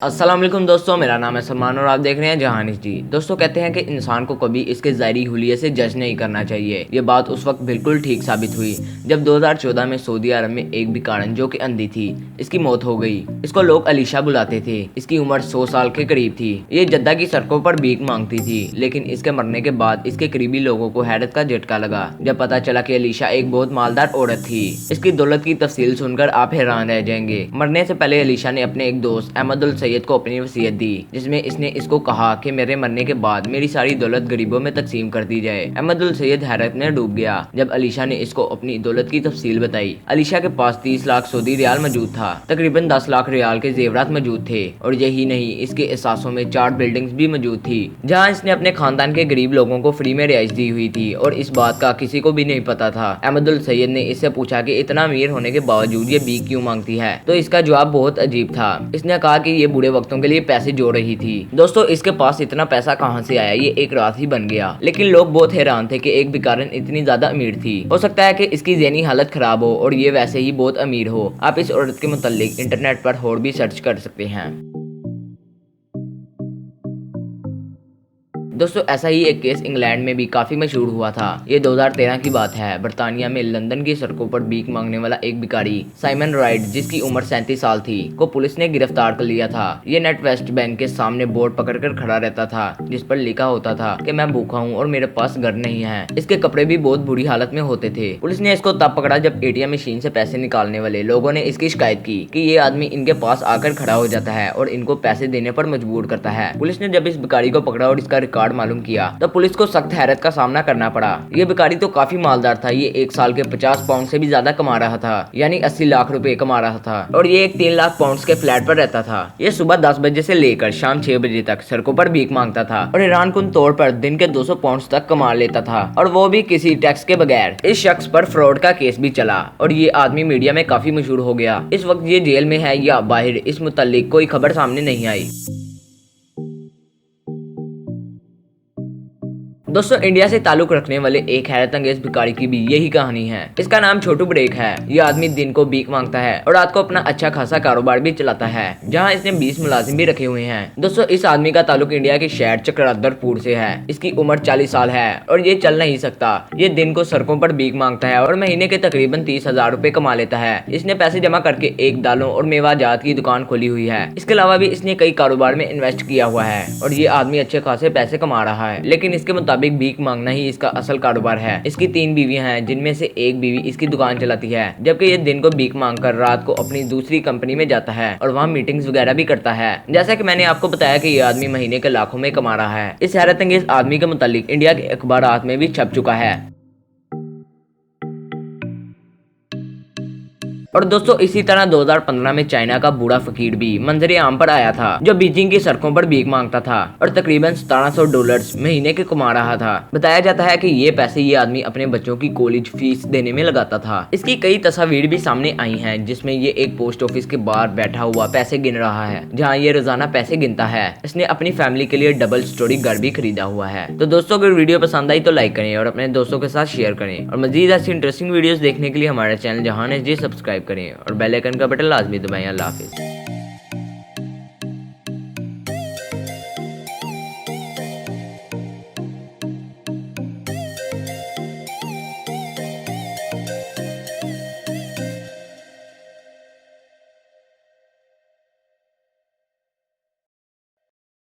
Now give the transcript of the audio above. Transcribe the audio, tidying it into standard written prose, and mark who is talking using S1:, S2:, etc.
S1: अस्सलाम वालेकुम दोस्तों, मेरा नाम है सलमान और आप देख रहे हैं जहानिश जी। दोस्तों, कहते हैं कि इंसान को कभी इसके ज़ाहिरी हुलिये से जज नहीं करना चाहिए। ये बात उस वक्त बिल्कुल ठीक साबित हुई जब 2014 में सऊदी अरब में एक भिखारन जो कि अंधी थी, इसकी मौत हो गई। इसको लोग अलीशा बुलाते थे। इसकी उम्र 100 साल के करीब थी। ये जद्दा की सड़कों पर भीख मांगती थी, लेकिन इसके मरने के बाद इसके करीबी लोगों को हैरत का झटका लगा जब पता चला कि अलीशा एक बहुत मालदार औरत थी। इसकी दौलत की तफसील सुनकर आप हैरान रह जाएंगे। मरने से पहले अलीशा ने अपने एक दोस्त अहमद सैयद को अपनी वसीयत दी, जिसमें इसने इसको कहा कि मेरे मरने के बाद मेरी सारी दौलत गरीबों में तकसीम कर दी जाए। अहमद सैयद हैरत में डूब गया जब अलीशा ने इसको अपनी दौलत की तफसील बताई। अलीशा के पास 30 लाख सऊदी रियाल मौजूद था, तकरीबन 10 लाख रियाल के जेवरात मौजूद थे, और यही नहीं, इसके एहसासों में 4 बिल्डिंग्स भी मौजूद थी जहाँ इसने अपने खानदान के गरीब लोगों को फ्री में रिहाइश दी हुई थी, और इस बात का किसी को भी नहीं पता था। अहमद सैयद ने इससे पूछा कि इतना अमीर होने के बावजूद ये भीख क्यों मांगती है, तो इसका जवाब बहुत अजीब था। इसने कहा कि ये बुरे वक्तों के लिए पैसे जोड़ रही थी। दोस्तों, इसके पास इतना पैसा कहां से आया, ये एक रात ही बन गया। लेकिन लोग बहुत हैरान थे कि एक भिखारन इतनी ज्यादा अमीर थी। हो सकता है कि इसकी ज़हनी हालत खराब हो और ये वैसे ही बहुत अमीर हो। आप इस औरत के मुतालिक इंटरनेट पर और भी सर्च कर सकते हैं। दोस्तों, ऐसा ही एक केस इंग्लैंड में भी काफी मशहूर हुआ था। ये 2013 की बात है। बरतानिया में लंदन की सड़कों पर भीख मांगने वाला एक भिखारी साइमन राइट, जिसकी उम्र 37 साल थी, को पुलिस ने गिरफ्तार कर लिया था। ये नेट वेस्ट बैंक के सामने बोर्ड पकड़कर खड़ा रहता था, जिस पर लिखा होता था कि मैं भूखा हूँ और मेरे पास घर नहीं है। इसके कपड़े भी बहुत बुरी हालत में होते थे। पुलिस ने इसको तब पकड़ा जब एटीएम मशीन से पैसे निकालने वाले लोगों ने इसकी शिकायत की कि ये आदमी इनके पास आकर खड़ा हो जाता है और इनको पैसे देने पर मजबूर करता है। पुलिस ने जब इस भिखारी को पकड़ा और इसका रिकॉर्ड मालूम किया तो पुलिस को सख्त हैरत का सामना करना पड़ा। ये भिखारी तो काफी मालदार था। ये एक साल के 50 पाउंड से भी ज्यादा कमा रहा था, यानी 80 लाख रुपए कमा रहा था, और ये एक 3 लाख पाउंड के फ्लैट पर रहता था। ये सुबह 10 बजे से लेकर शाम 6 बजे तक सड़कों पर भीख मांगता था और हैरानकुन तौर पर दिन के 200 पाउंड तक कमा लेता था, और वो भी किसी टैक्स के बगैर। इस शख्स पर फ्रॉड का केस भी चला और ये आदमी मीडिया में काफी मशहूर हो गया। इस वक्त ये जेल में है या बाहर, इस मुतालिक कोई खबर सामने नहीं आई। दोस्तों, इंडिया से ताल्लुक रखने वाले एक हैरत अंगेज भिखारी की भी यही कहानी है। इसका नाम छोटू ब्रेक है। ये आदमी दिन को भीख मांगता है और रात को अपना अच्छा खासा कारोबार भी चलाता है, जहां इसने 20 मुलाजिम भी रखे हुए हैं। दोस्तों, इस आदमी का ताल्लुक इंडिया के शहर चक्रधरपुर से है। इसकी उम्र 40 साल है और ये चल नहीं सकता। ये दिन को सड़कों पर भीख मांगता है और महीने के तकरीबन 30,000 रुपए कमा लेता है। इसने पैसे जमा करके एक दालों और मेवा जात की दुकान खोली हुई है। इसके अलावा भी इसने कई कारोबार में इन्वेस्ट किया हुआ है और ये आदमी अच्छे खासे पैसे कमा रहा है, लेकिन इसके मुताबिक भीख मांगना ही इसका असल कारोबार है। इसकी 3 बीवियां हैं, जिनमें से एक बीवी इसकी दुकान चलाती है, जबकि ये दिन को भीख मांगकर रात को अपनी दूसरी कंपनी में जाता है और वहाँ मीटिंग्स वगैरह भी करता है। जैसा कि मैंने आपको बताया कि ये आदमी महीने के लाखों में कमा रहा है। इस हैरत अंगेज आदमी के मुतालिक इंडिया के अखबारात में भी छप चुका है। और दोस्तों, इसी तरह 2015 में चाइना का बूढ़ा फकीर भी मंजरे आम पर आया था, जो बीजिंग की सड़कों पर भीख मांगता था और तकरीबन $1700 महीने के कमा रहा था। बताया जाता है कि ये पैसे ये आदमी अपने बच्चों की कॉलेज फीस देने में लगाता था। इसकी कई तस्वीर भी सामने आई हैं, जिसमें ये एक पोस्ट ऑफिस के बाहर बैठा हुआ पैसे गिन रहा है, जहाँ ये रोजाना पैसे गिनता है। इसने अपनी फैमिली के लिए डबल स्टोरी घर भी खरीदा हुआ है। तो दोस्तों, अगर वीडियो पसंद आई तो लाइक करें और अपने दोस्तों के साथ शेयर करें, और मजीद ऐसी इंटरेस्टिंग वीडियोस देखने के लिए हमारे चैनल जहानिश जी सब्सक्राइब करें और बेल आइकन का बटन लाजमी दबाएं। अल्लाह हाफिज।